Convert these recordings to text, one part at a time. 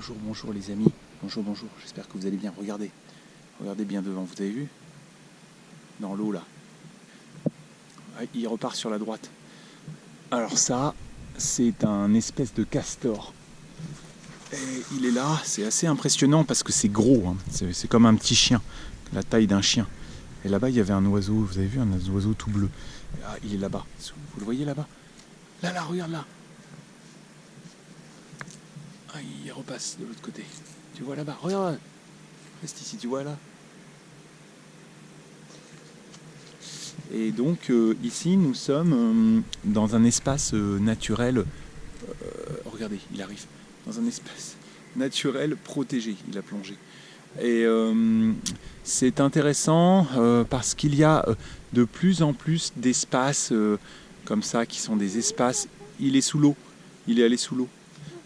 Bonjour, bonjour les amis. Bonjour, bonjour. J'espère que vous allez bien. Regardez. Regardez bien devant. Vous avez vu? Dans l'eau là. Il repart sur la droite. Alors ça, c'est un espèce de castor. Et il est là. C'est assez impressionnant parce que c'est gros. Hein. C'est comme un petit chien. La taille d'un chien. Et là-bas, il y avait un oiseau. Vous avez vu un oiseau tout bleu. Ah, il est là-bas. Vous le voyez là-bas? Là, là, regarde là. Ah, il repasse de l'autre côté. Tu vois là-bas, regarde. Reste ici, tu vois là. Et donc ici nous sommes dans un espace naturel. Regardez, il arrive. Dans un espace naturel protégé, il a plongé. Et c'est intéressant parce qu'il y a de plus en plus d'espaces comme ça qui sont des espaces. Il est sous l'eau, il est allé sous l'eau.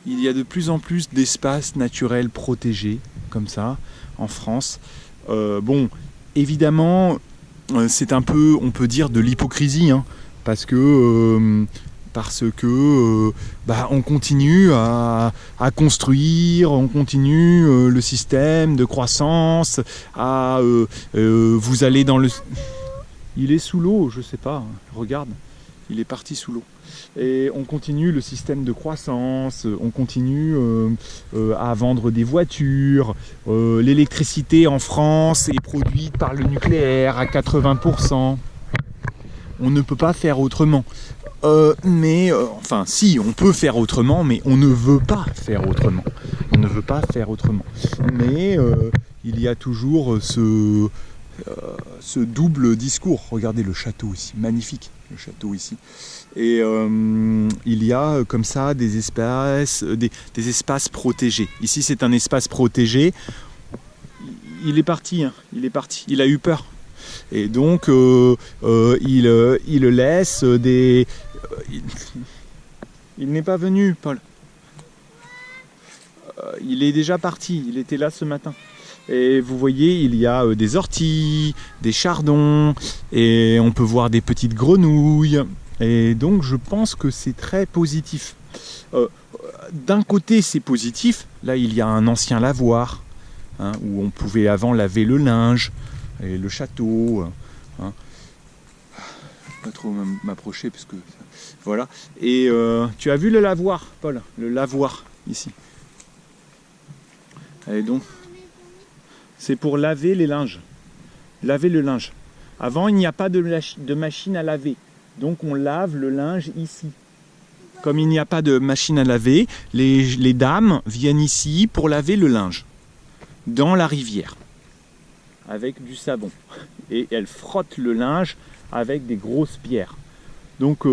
Il y a de plus en plus d'espaces naturels protégés, comme ça, en France. Bon, évidemment, c'est un peu, on peut dire, de l'hypocrisie, hein, parce que on continue à construire, on continue le système de croissance, vous allez dans le... Il est sous l'eau, je sais pas, regarde, il est parti sous l'eau. Et on continue le système de croissance, on continue à vendre des voitures. L'électricité en France est produite par le nucléaire à 80%. On ne peut pas faire autrement. Enfin, si, on peut faire autrement, mais on ne veut pas faire autrement. On ne veut pas faire autrement. Mais il y a toujours ce double discours. Regardez le château ici, magnifique, le château ici. Et il y a comme ça des espaces protégés. Ici c'est un espace protégé. Il est parti, hein, il est parti, il a eu peur. Et donc il laisse des... Il n'est pas venu, Paul. Il est déjà parti, il était là ce matin. Et vous voyez, il y a des orties, des chardons, et on peut voir des petites grenouilles. Et donc je pense que c'est très positif. D'un côté c'est positif, là il y a un ancien lavoir, hein, où on pouvait avant laver le linge, et le château. Hein. Pas trop m'approcher parce que... Voilà. Et tu as vu le lavoir, Paul? Le lavoir, ici. Et donc... C'est pour laver les linges. Laver le linge. Avant, il n'y a pas de machine à laver. Donc, on lave le linge ici. Comme il n'y a pas de machine à laver, les dames viennent ici pour laver le linge. Dans la rivière. Avec du savon. Et elles frottent le linge avec des grosses pierres. Donc,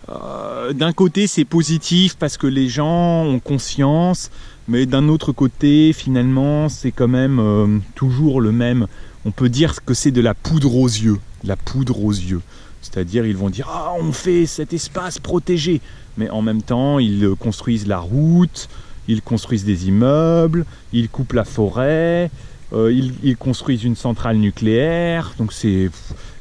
d'un côté, c'est positif parce que les gens ont conscience. Mais d'un autre côté, finalement, c'est quand même toujours le même. On peut dire que c'est de la poudre aux yeux. La poudre aux yeux. C'est-à-dire, ils vont dire « Ah, on fait cet espace protégé !» Mais en même temps, ils construisent la route, ils construisent des immeubles, ils coupent la forêt, ils construisent une centrale nucléaire. Donc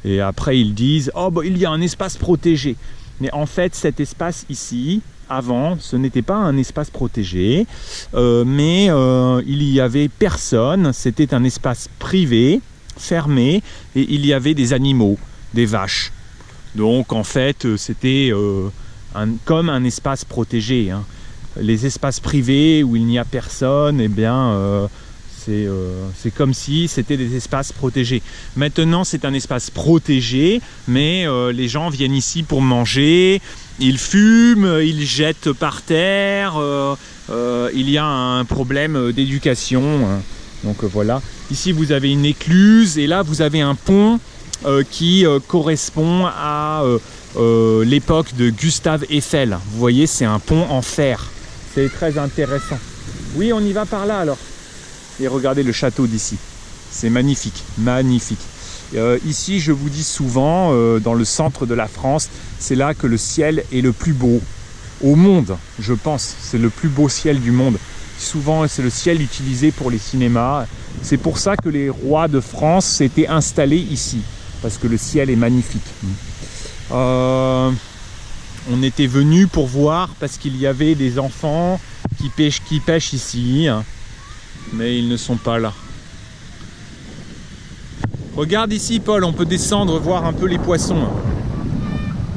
et après, ils disent « Oh, bah, il y a un espace protégé !» Mais en fait, cet espace ici... Avant, ce n'était pas un espace protégé, mais il y avait personne, c'était un espace privé, fermé, et il y avait des animaux, des vaches. Donc en fait, c'était comme un espace protégé. Hein. Les espaces privés où il n'y a personne, eh bien, c'est comme si c'était des espaces protégés. Maintenant, c'est un espace protégé, mais les gens viennent ici pour manger. Ils fument, ils jettent par terre, il y a un problème d'éducation. Donc voilà, ici vous avez une écluse et là vous avez un pont qui correspond à l'époque de Gustave Eiffel. Vous voyez, c'est un pont en fer. C'est très intéressant. Oui, on y va par là alors. Et regardez le château d'ici. C'est magnifique, magnifique. Ici, je vous dis souvent, dans le centre de la France, c'est là que le ciel est le plus beau au monde, je pense. C'est le plus beau ciel du monde. Souvent, c'est le ciel utilisé pour les cinémas. C'est pour ça que les rois de France s'étaient installés ici, parce que le ciel est magnifique. On était venus pour voir, parce qu'il y avait des enfants qui pêchent ici, mais ils ne sont pas là. Regarde ici, Paul, on peut descendre voir un peu les poissons.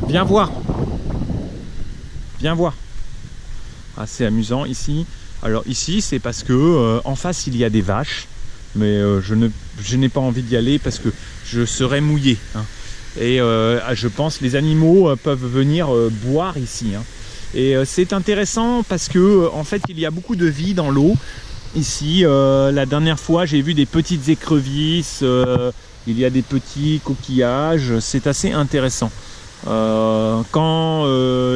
Viens voir. Viens voir. Ah, c'est amusant ici. Alors ici, c'est parce que en face, il y a des vaches. Mais je n'ai pas envie d'y aller parce que je serais mouillé. Et je pense les animaux peuvent venir boire ici. Et c'est intéressant parce que en fait, il y a beaucoup de vie dans l'eau. Ici, la dernière fois, j'ai vu des petites écrevisses. Il y a des petits coquillages. C'est assez intéressant. Quand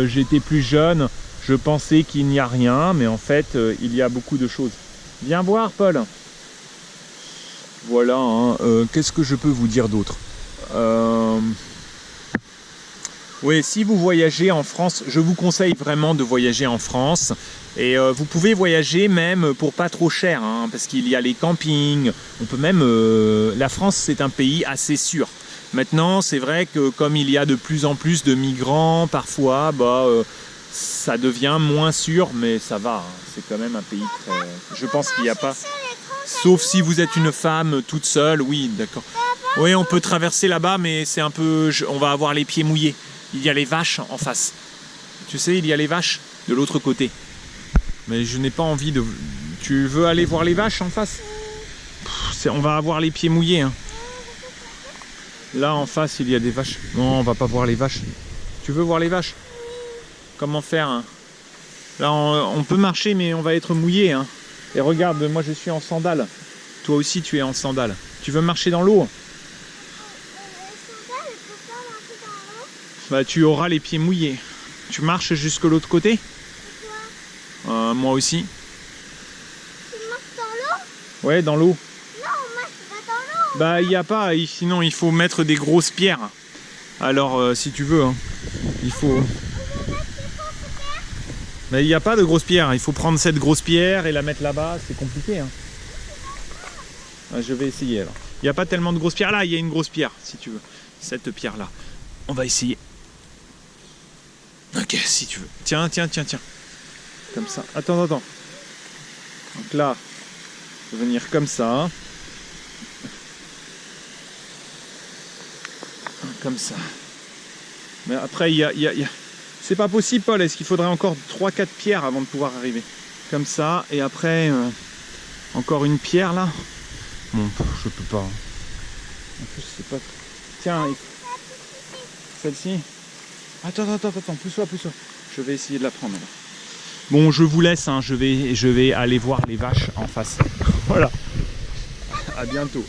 j'étais plus jeune, je pensais qu'il n'y a rien, mais en fait, il y a beaucoup de choses. Viens voir, Paul. Voilà, qu'est-ce que je peux vous dire d'autre? Oui, si vous voyagez en France, je vous conseille vraiment de voyager en France. Et vous pouvez voyager même pour pas trop cher, parce qu'il y a les campings. On peut même... la France, c'est un pays assez sûr. Maintenant, c'est vrai que comme il y a de plus en plus de migrants, parfois, ça devient moins sûr, mais ça va. C'est quand même un pays très... Je pense qu'il n'y a pas... Sauf si vous êtes une femme toute seule, oui, d'accord. Oui, on peut traverser là-bas, mais c'est un peu... On va avoir les pieds mouillés. Il y a les vaches en face. Tu sais, il y a les vaches de l'autre côté. Mais je n'ai pas envie de... Tu veux aller voir les vaches en face? On va avoir les pieds mouillés. Là, en face, il y a des vaches. Non, on va pas voir les vaches. Tu veux voir les vaches? Comment faire? Là, on peut marcher, mais on va être mouillé. Et regarde, moi, je suis en sandales. Toi aussi, tu es en sandales. Tu veux marcher dans l'eau? Bah, tu auras les pieds mouillés. Tu marches jusqu'à l'autre côté? Moi aussi. Tu marches dans l'eau? Ouais, dans l'eau. Non, moi je vais pas dans l'eau. Bah, il n'y a pas. Sinon, il faut mettre des grosses pierres. Alors, si tu veux, il faut... Mais il n'y a pas de grosses pierres. Il faut prendre cette grosse pierre et la mettre là-bas. C'est compliqué. Je vais essayer alors. Il n'y a pas tellement de grosses pierres. Là, il y a une grosse pierre, si tu veux. Cette pierre-là. On va essayer. Ok, si tu veux. Tiens. Comme ça. Attends. Donc là, je vais venir comme ça. Comme ça. Mais après, il y a... C'est pas possible, Paul. Est-ce qu'il faudrait encore 3-4 pierres avant de pouvoir arriver? Comme ça. Et après, encore une pierre là. Bon, je peux pas. En plus, c'est pas... Tiens, celle-ci. Attends. Pousse-toi. Je vais essayer de la prendre. Bon, je vous laisse. Je vais aller voir les vaches en face. Voilà. À bientôt.